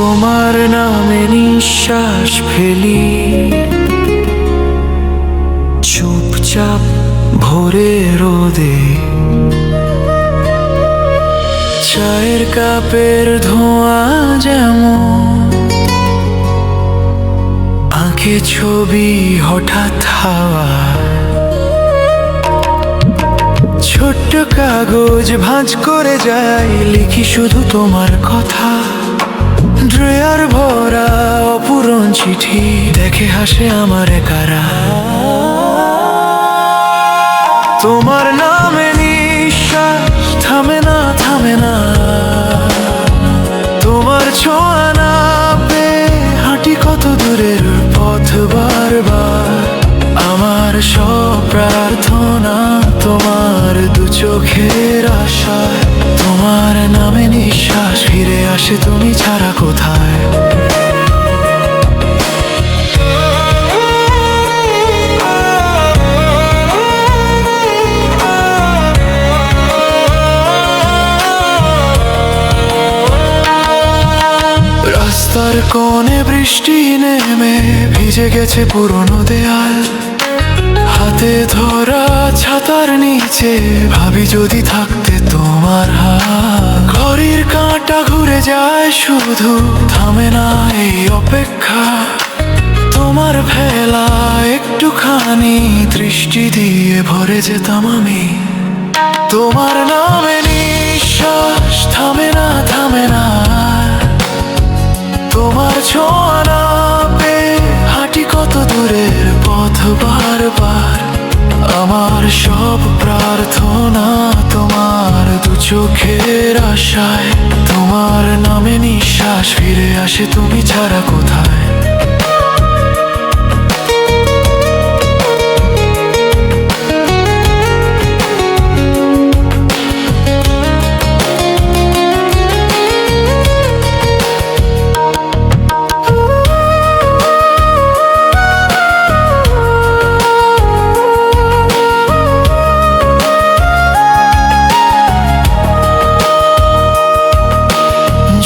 তোমার নামে নিঃশ্বাস ফেলি, চুপচাপ ভোরে রোদে। চায়ের কাপের ধোঁয়া যেমন আঁকে ছবি হঠাৎ হাওয়া, ছোট্ট কাগজ ভাঁজ করে যাই, লিখি শুধু তোমার কথা। ড্রয়ার ভরা অপূরণ চিঠি, দেখে হাসে আমার কারা। তোমার নামে নিঃশ্বাস থামে না, থামে না। তোমার ছোঁয়া না পেয়ে হাঁটি কত দূরের পথ বারবার। আমার সব প্রার্থনা তোমার দু চোখের আশায়। তোমার নামে নিঃশ্বাস ফিরে আসে, তুমি ছাড়া কোথায়। রাস্তার কোণে বৃষ্টি নেমে ভিজে গেছে পুরনো দেয়াল, হাতে ধরা ছাতার নিচে ভাবি যদি থাকতে তোমার হাত। ঘড়ির কাঁটা ঘুরে যায় শুধু, থামে না এই অপেক্ষা। তোমার ভেলা একটুখানি দৃষ্টি দিয়ে ভরে যেতাম আমি। তোমার নামে নিঃশ্বাস থামে না, থামে না। তোমার ছোঁয়া না পেয়ে হাঁটি কত দূরের পথ বারবার। আমার সব প্রার্থনা তোমার দু চোখের আশায়। তোমার নামে নিঃশ্বাস ফিরে আসে, তুমি ছাড়া কোথায়।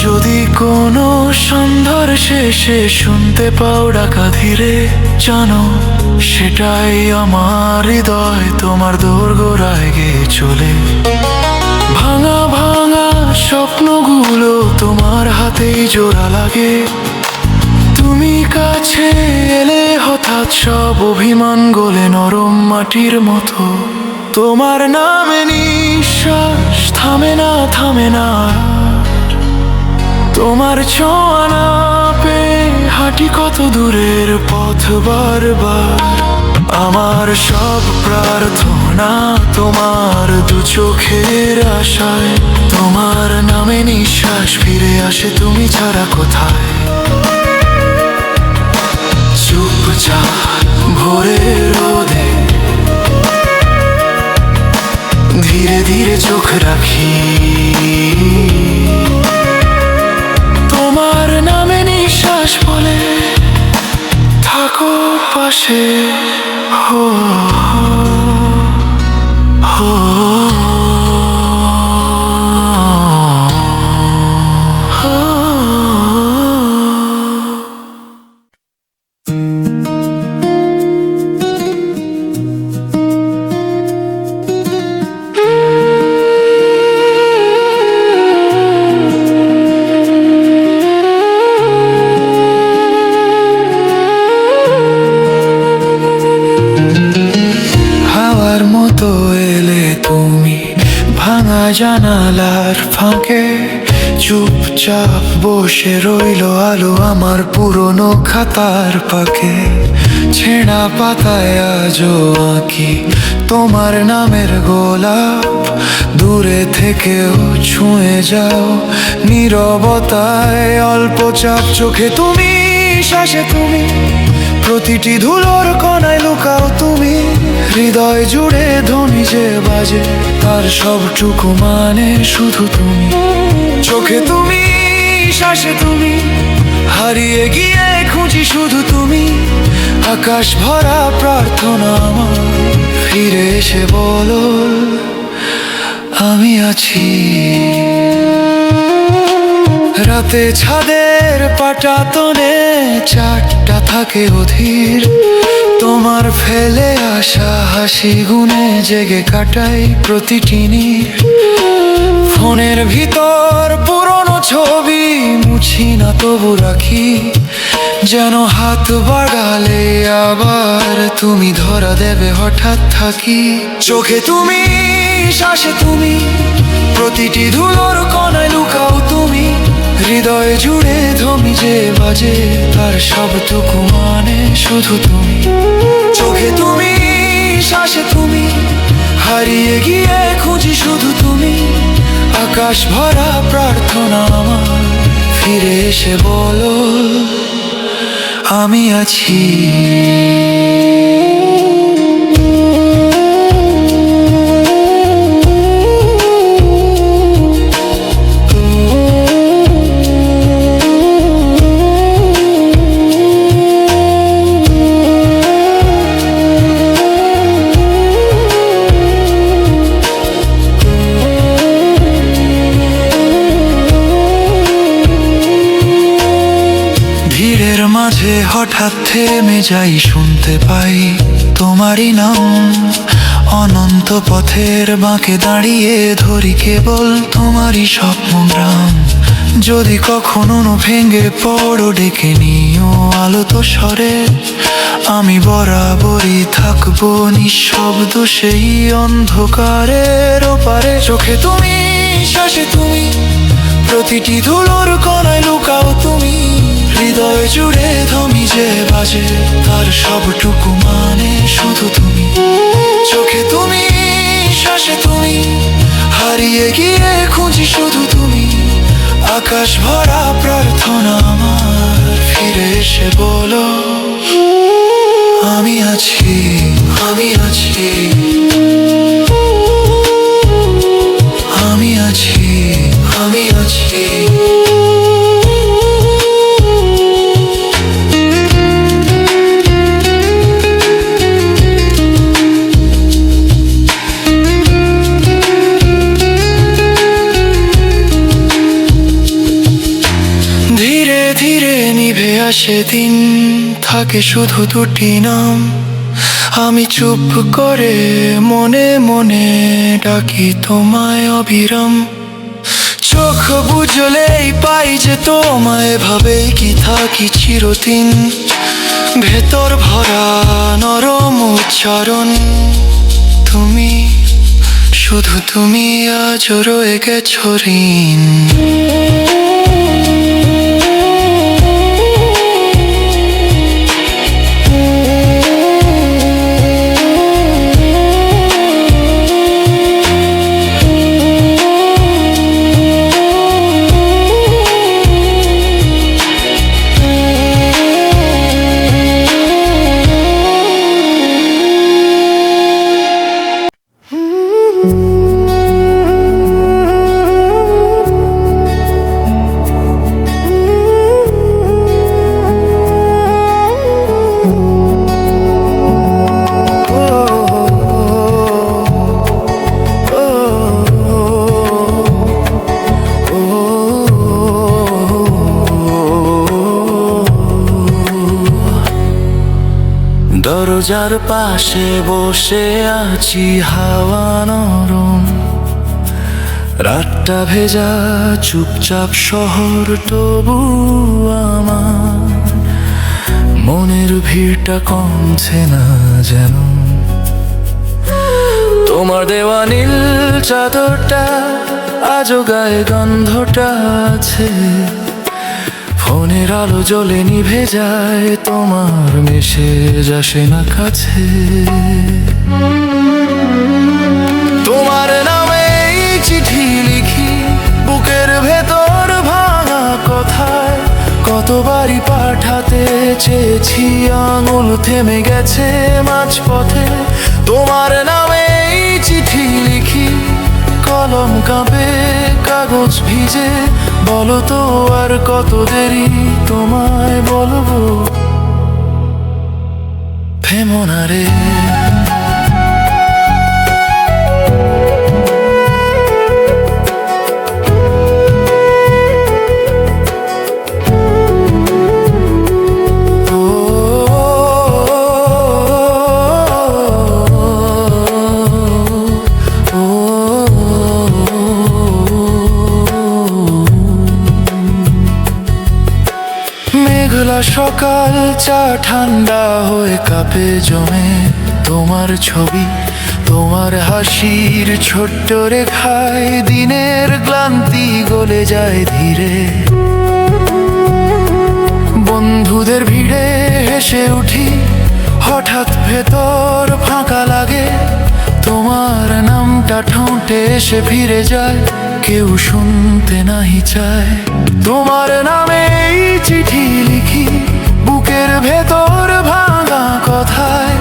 যদি কোনো সন্ধ্যার শেষে শুনতে পাও ডাকা ধীরে, জানো সেটাই আমার হৃদয় তোমার দোরগোড়ায় গিয়ে চলে। ভাঙা ভাঙা স্বপ্নগুলো তোমার হাতেই জোড়া লাগে। তুমি কাছে এলে হঠাৎ সব অভিমান গলে নরম মাটির মতো। তোমার নামে নিঃশ্বাস থামে না, থামে না। তোমার ছোঁয়া না পেয়ে হাঁটি কত দূরের পথ বারবার। আমার সব প্রার্থনা তোমার দু চোখের আশায়। তোমার নামে নিঃশ্বাস ফিরে আসে, তুমি ছাড়া কোথায়। চুপচাপ ভোরে রোদে ধীরে ধীরে চোখ রাখি। তোমার নামে নিঃশ্বাস বলে থাকো পাশে। হো হো জানালার ফাঁকে চুপচাপ বসে রইল আলো আমার পুরনো খাতার পাকে। ছেঁড়া পাতায় আজও আঁকি তোমার নামের গোলাপ। দূরে থেকেও ছুঁয়ে যাও নীরবতায় অল্প চাপ চোখে তুমি, শ্বাসে তুমি, প্রতিটি ধুলোর কণায় লুকাও তুমি। হৃদয় জুড়ে ধ্বনি যে বাজে তার সবটুকু মানে শুধু তুমি। চোখে তুমি, শ্বাসে তুমি, হারিয়ে গিয়ে খুঁজি শুধু তুমি। আকাশ ভরা প্রার্থনা আমার, ফিরে এসে বলো আমি আছি। রাতে ছাদের কাটা তনে চারটা থাকে অধীর, তোমার ফেলে আসা হাসি গুনে জেগে কাটাই প্রতিটি নীর। ফোনের ভিতর পুরনো ছবি মুছি না তবু রাখি, যেন হাত বাড়ালে আবার তুমি ধরা দেবে হঠাৎ থাকি। চোখে তুমি, শ্বাসে তুমি, প্রতিটি ধুলোর কণায় লুকাও তুমি। হৃদয় জুড়ে ধমি যে বাজে তার সবটুকু মানে শুধু তুমি। চোখে তুমি, শ্বাসে তুমি, হারিয়ে গিয়ে খুঁজি শুধু তুমি। আকাশ ভরা প্রার্থনা আমার, ফিরে এসে বলো আমি আছি। ভিড়ের মাঝে হঠাৎ থেমে যাই, শুনতে পাই তোমারই নাম। অনন্ত পথের বাঁকে দাঁড়িয়ে ধরি কেবল তোমারই স্বপ্নগ্রাম। যদি কখনো ভেঙে পড়ো ডেকে নিও আলোত স্বরে, আমি বরাবরই থাকবো নিঃশব্দ সেই অন্ধকারের ওপারে। চোখে তুমি, শ্বাসে তুমি, প্রতিটি ধুলোর কণায় লুকাও তুমি। হৃদয় জুড়ে ধমি যে বাজে তার সবটুকু মানে শুধু তুমি। চোখে তুমি, শ্বাসে তুমি, হারিয়ে গিয়ে খুঁজি শুধু তুমি। আকাশ ভরা প্রার্থনা আমার, ফিরে এসে বলো আমি আছি, আমি আছি, আমি আছি, আমি আছি। ধীরে ধীরে নিভে আসে দিন, থাকে শুধু দুটি নাম। আমি চুপ করে মনে মনে ডাকি তোমায় অবিরাম। চোখ বুঝলেই পাই যে তোমায় ভাবেই কি থাকি চিরদিন। ভেতর ভরা নরম উচ্চারণ তুমি, শুধু তুমি আজও রয়ে গেছো ঋণ। দরজার পাশে বসে আছি, হাওয়া নরম, রাতটা ভেজা চুপচাপ শহর, তবু আমার মনের ভিড়টা কমছে না যেন। তোমার দেওয়া নীল চাদরটা আজও গায়ে গন্ধটা আছে। ফোনের আলো জ্বলে নিভে যায়, তোমার মেসেজ আসে না কাছে। তোমার নামে চিঠি লিখি বুকের ভেতর ভাঙা কথায়। কতবারই পাঠাতে চেয়েছি, আঙুল থেমে গেছে মাঝপথে। তোমার নামে চিঠি লিখি, কলম কাঁপে কাগজ ভিজে। বলো তো আর কত দেরি তোমায় বলবো, থেমো না রে। সকাল চা ঠান্ডা হয়ে কাপে জমে তোমার ছবি, তোমার হাসির ছোট্ট রেখায় দিনের ক্লান্তি গলে যায় ধীরে। বন্ধুদের ভিড়ে হেসে উঠি, হঠাৎ ভেতর ফাঁকা লাগে। তোমার নামটা ঠোঁটে এসে ফিরে যায়, কেউ শুনতে নাহি চায়। তোমার নামে এই চিঠি লিখি বুকের ভেতর ভাঙা কথায়।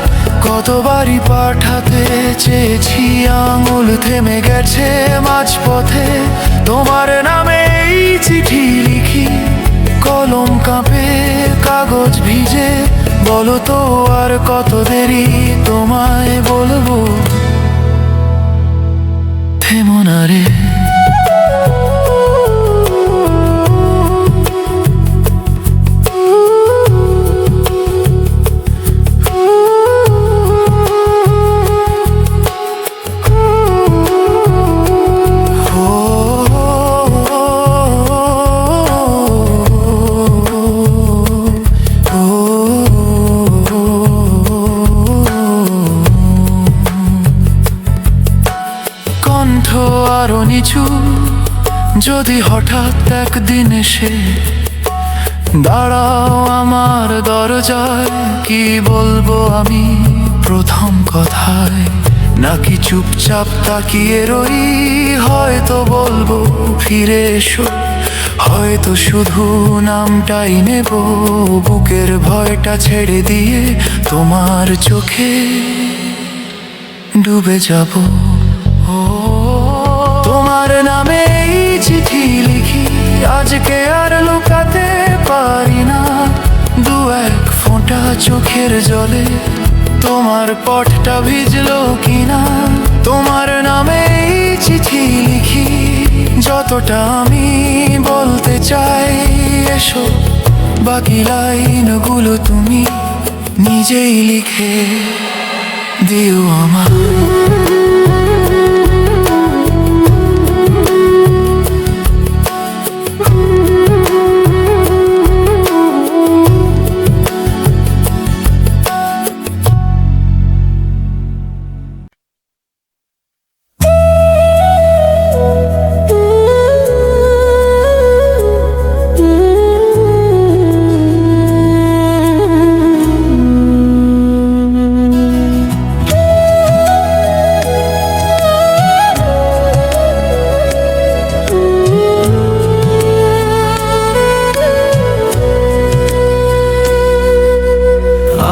কতবারই পাঠাতে চেয়েছি, আঙুল থেমে গেছে মাঝপথে। তোমার নামে এই চিঠি লিখি, কলম কাঁপে কাগজ ভিজে। বলো তো আর কত দেরি তোমায় বলবো, থেমো না রে। কণ্ঠ আরো নিচু, যদি হঠাৎ একদিন এসে দাঁড়াও আমার দরজায়। কি বলবো আমি প্রথম কথায়, নাকি চুপচাপ তাকিয়ে রই? হয়তো বলবো ফিরে এসো, হয়তো শুধু নামটাই নেব। বুকের ভয়টা ছেড়ে দিয়ে তোমার চোখে ডুবে যাব। তোমার নামে এই চিঠি লিখি, আজকে আর লুকাতে পারি না। দু এক ফোঁটা চোখের জলে তোমার পথটা ভিজলো কিনা। তোমার নামে এই চিঠি লিখি, যতটা আমি বলতে চাই। এসো বাকি লাইনগুলো তুমি নিজেই লিখে দিও আমার।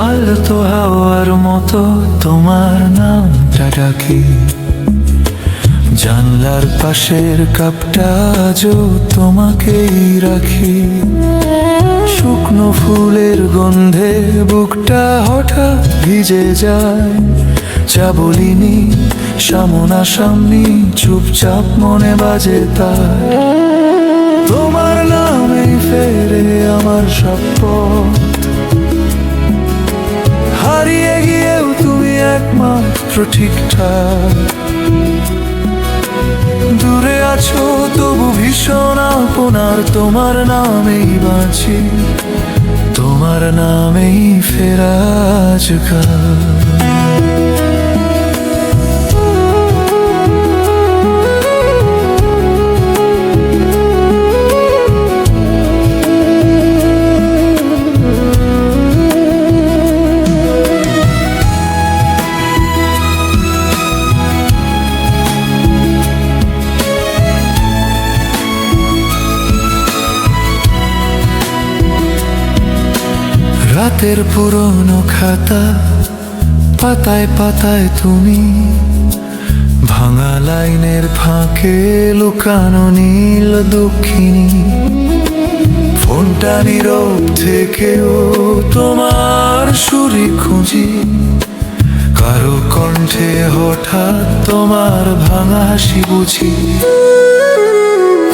আলতো হাওয়ার মতো তোমার নামটা ডাকি, জানলার পাশের কাপটা আজও তোমাকেই রাখি। শুকনো ফুলের গন্ধে বুকটা হঠাৎ ভিজে যায়। যা বলিনি সামনাসামনি চুপচাপ মনে বাজে তাই। তোমার নামেই ফেরে আমার সব পথ, হারিয়ে গিয়েও তুমি একমাত্র ঠিকঠাক। দূরে আছো তবু ভীষণ আপনার, তোমার নামেই বাঁচি, তোমার নামেই ফেরা আজকাল। রাতের পুরনো খাতা পাতায় পাতায় তুমি, ভাঙা লাইনের ফাঁকে লুকানো নীল দক্ষিণী। ফোনটা নীরব থেকেও তোমার সুরে খুঁজি, কারো কণ্ঠে হঠাৎ তোমার ভাঙা হাসি বুঝি।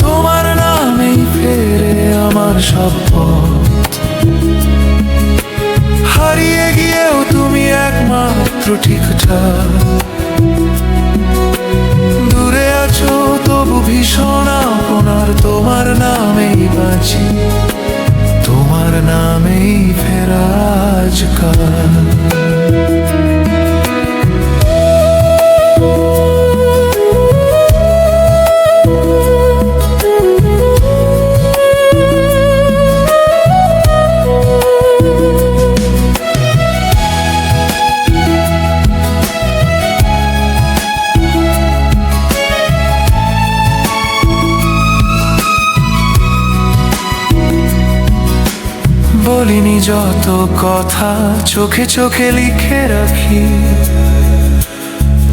তোমার নামেই ফেরে আমার সব পথ, হারিয়ে গিয়েও তুমি একমাত্র ঠিকঠাক। দূরে আছো ভীষণ আপনার, তোমার নামেই বাঁচি, তোমার তোমার নামেই ফেরা আজকাল। বলিনি যত কথা চোখে চোখে লিখে রাখি,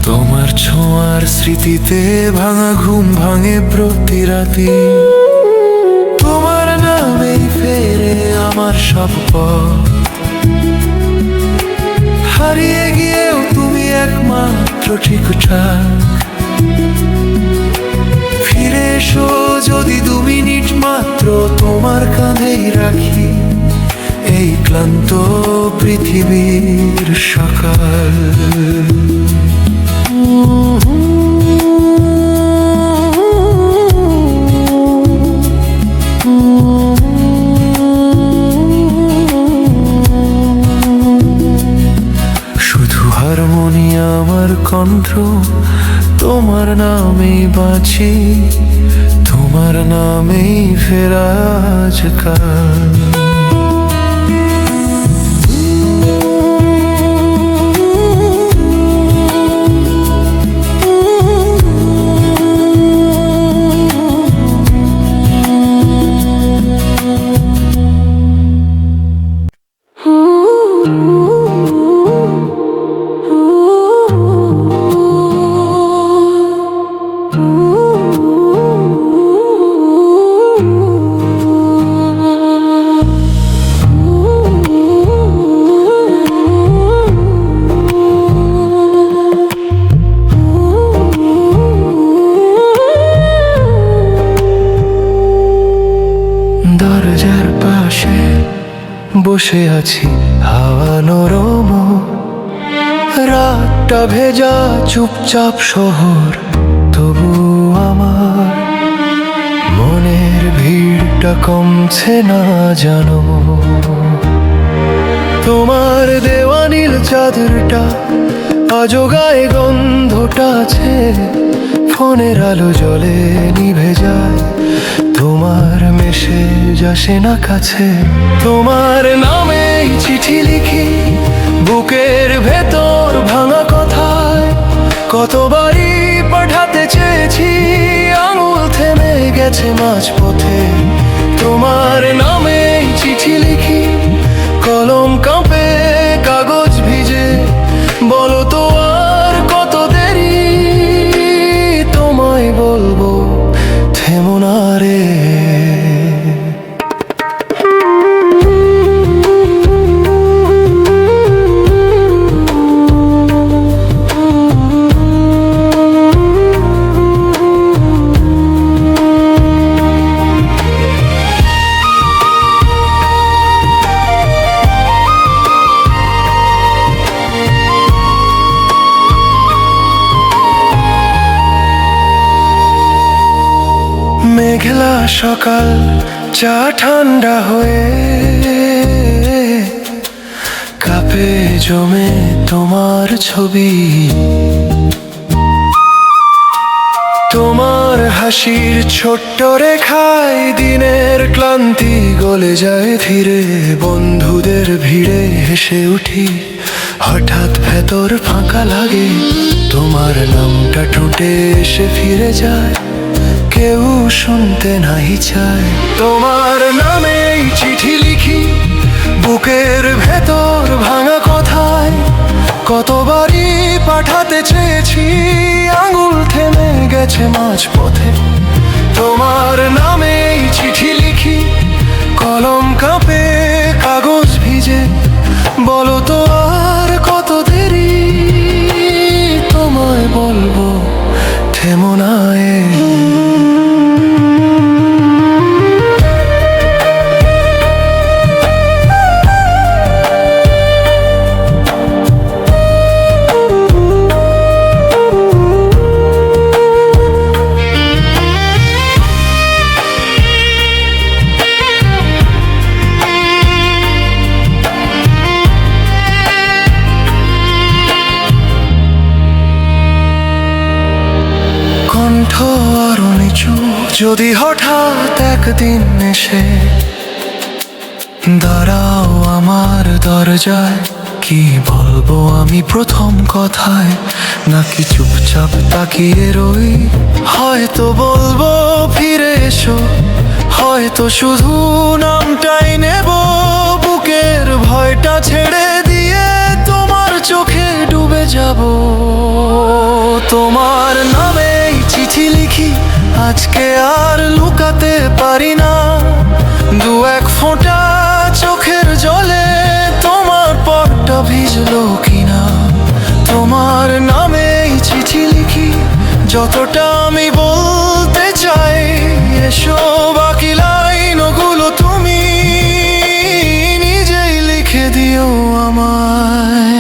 তোমার ছোঁয়ার স্মৃতিতে ভাঙা ঘুম ভাঙে প্রতি রাতি। তোমার নামেই ফেরে আমার সব পথ, হারিয়ে গিয়েও তুমি একমাত্র ঠিকঠাক। ফিরে এসো যদি 2 মিনিট মাত্র, তোমার কাঁধেই রাখি এই ক্লান্ত পৃথিবীর সকাল। শুধু হারমোনিয়াম আমার কণ্ঠ, তোমার নামেই বাঁচি, তোমার নামেই ফেরা আজকাল। দরজার পাশে বসে আছি, হাওয়া নরম, রাতটা ভেজা চুপচাপ শহর, তবু আমার মনের ভিড়টা কমছে না জানো। তোমার দেওয়া নীল চাদরটা আজও গায়ে গন্ধটা আছে, ফোনের আলো জলে নিভে যায়, তোমার মেসেজ আসে না কাছে। তোমার নামে চিঠি লিখি বুকের ভেতর ভাঙা কথায়, কতবারই পাঠাতে চেয়েছি আঙুল থেমে গেছে মাঝপথে। তোমার নামে চিঠি লিখি কলম কাঁপে কাগজ ভিজে, বলো তো আর কত দেরি, তোমায় বলবো থেমো না রে। মেঘলা সকাল, চা ঠান্ডা হয়ে কাপে জমে তোমার ছবি। তোমার হাসির ছোট্ট রেখায় দিনের ক্লান্তি গলে যায় ধীরে, বন্ধুদের ভিড়ে হেসে উঠি, হঠাৎ ভেতর ফাঁকা লাগে, তোমার নামটা ঠোঁটে এসে ফিরে যায়, কেউ শুনতে নাই চায়। তোমার নামেই চিঠি লিখি বুকের ভেতর ভাঙা কথায়, কতবারই পাঠাতে চেয়েছি আঙুল থেমে গেছে মাঝপথে। তোমার নামেই চিঠি লিখি কলম কাঁপে কাগজ ভিজে, বলো তো আর কত দেরি, তোমায় বলবো থেমো না এ। যদি হঠাৎ একদিন এসে দাঁড়াও আমার দরজায়, কি বলবো আমি প্রথম কথায়? নাকি চুপচাপ তাকিয়ে রই? হয়তো বলবো ফিরে এসো, হয়তো শুধু নামটাই নেব। বুকের ভয়টা ছেড়ে দিয়ে তোমার চোখে ডুবে যাব। তোমার নামেই চিঠি লিখি, আজকে আর লুকাতে পারি না। দু এক ফোঁটা চোখের জলে তোমার পথটা ভিজলো কিনা। তোমার নামেই চিঠি লিখি, যতটা আমি বলতে চাই। এসো বাকি লাইনগুলো তুমি নিজেই লিখে দিও আমায়।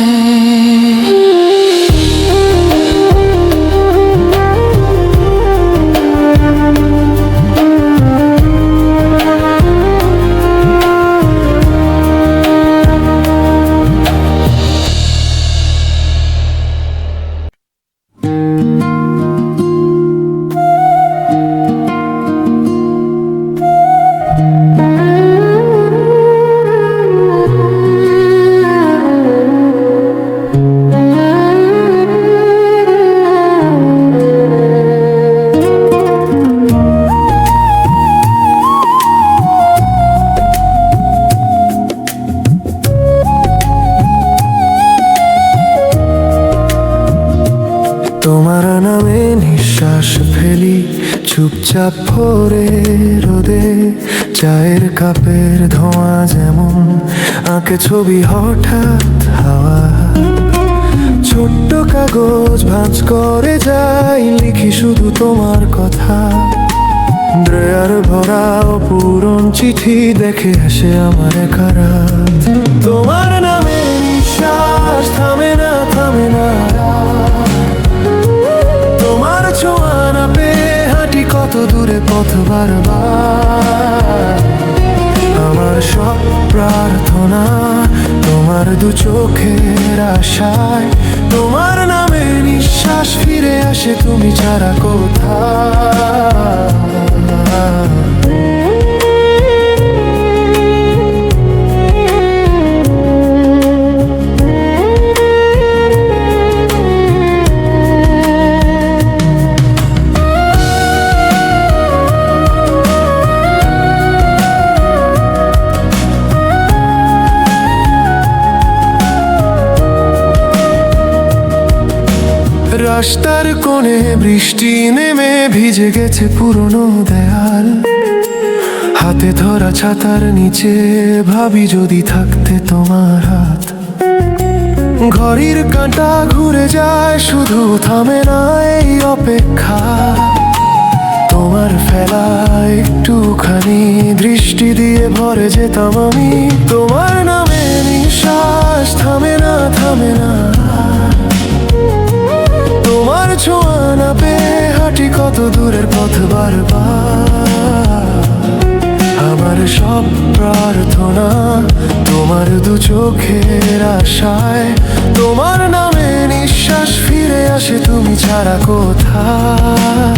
তোমার নামে নিঃশ্বাস ফেলি, চুপচাপ ভোরে রোদে। চায়ের কাপের ধোঁয়া যেমন আঁকে ছবি হঠাৎ হাওয়া। ছোট্ট কাগজ ভাঁজ করে যাই, লিখি শুধু তোমার কথা। ড্রয়ার ভরা পুরন চিঠি দেখে আসে আমার কারা। তোমার নামে নিঃশ্বাস থামে না, থামে না। তোমার ছোঁয়া না পেয়ে হাঁটি কত দূরে পথ বারবার। আমার সব প্রার্থনা তোমার দু চোখের আশায়। তোমার নামে নিঃশ্বাস ফিরে আসে, তুমি ছাড়া কোথায়? রাস্তার কোণে বৃষ্টি নেমে ভিজে গেছে পুরনো দেয়াল। হাতে ধরা ছাতার নিচে ভাবি যদি থাকতে তোমার হাত। ঘড়ির কাঁটা ঘুরে যায়, শুধু থামে না এই অপেক্ষা। তোমার ফেলা একটুখানি দৃষ্টি দিয়ে ভরে যেতাম আমি। তোমার নামে নিঃশ্বাস থামে না, থামে না। তোমার ছোঁয়া না পেয়ে হাঁটি কত দূরের পথ বারবার। আমার সব প্রার্থনা তোমার দু চোখের আশায়। তোমার নামে নিঃশ্বাস ফিরে আসে, তুমি ছাড়া কোথায়?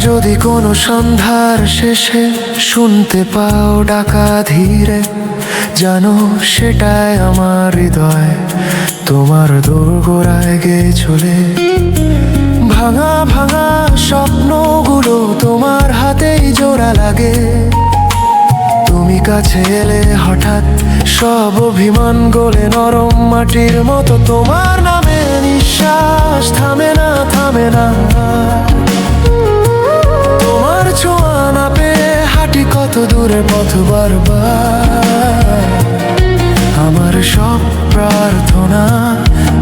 যদি কোনো সন্ধ্যার শেষে শুনতে পাও ডাকা ধীরে, জানো সেটাই আমার হৃদয় তোমার দোরগোড়ায় গেয়ে চলে। ভাঙা ভাঙা স্বপ্নগুলো তোমার হাতেই জোড়া লাগে। তুমি কাছে এলে হঠাৎ সব অভিমান গলে নরম মাটির মতো। তোমার নামে নিঃশ্বাস থামে না, থামে না। তোমার ছোঁয়া না পেয়ে হাঁটি কত দূরে পথ বারবার। আমার সব প্রার্থনা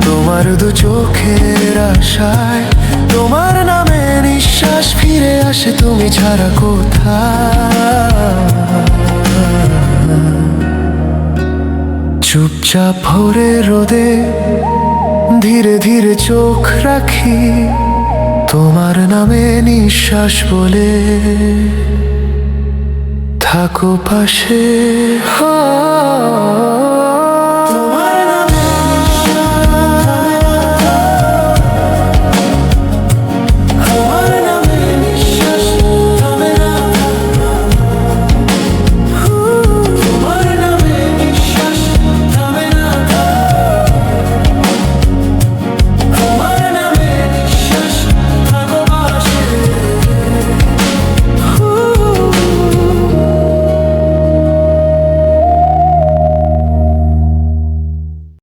তোমার দু চোখের আশায়। তোমার নামে নিঃশ্বাস ফিরে আসে, তুমি ছাড়া কোথায়? চুপচাপ ভোরে রোদে ধীরে ধীরে চোখ রাখি, তোমার নামে নিঃশ্বাস বলে থাকো পাশে।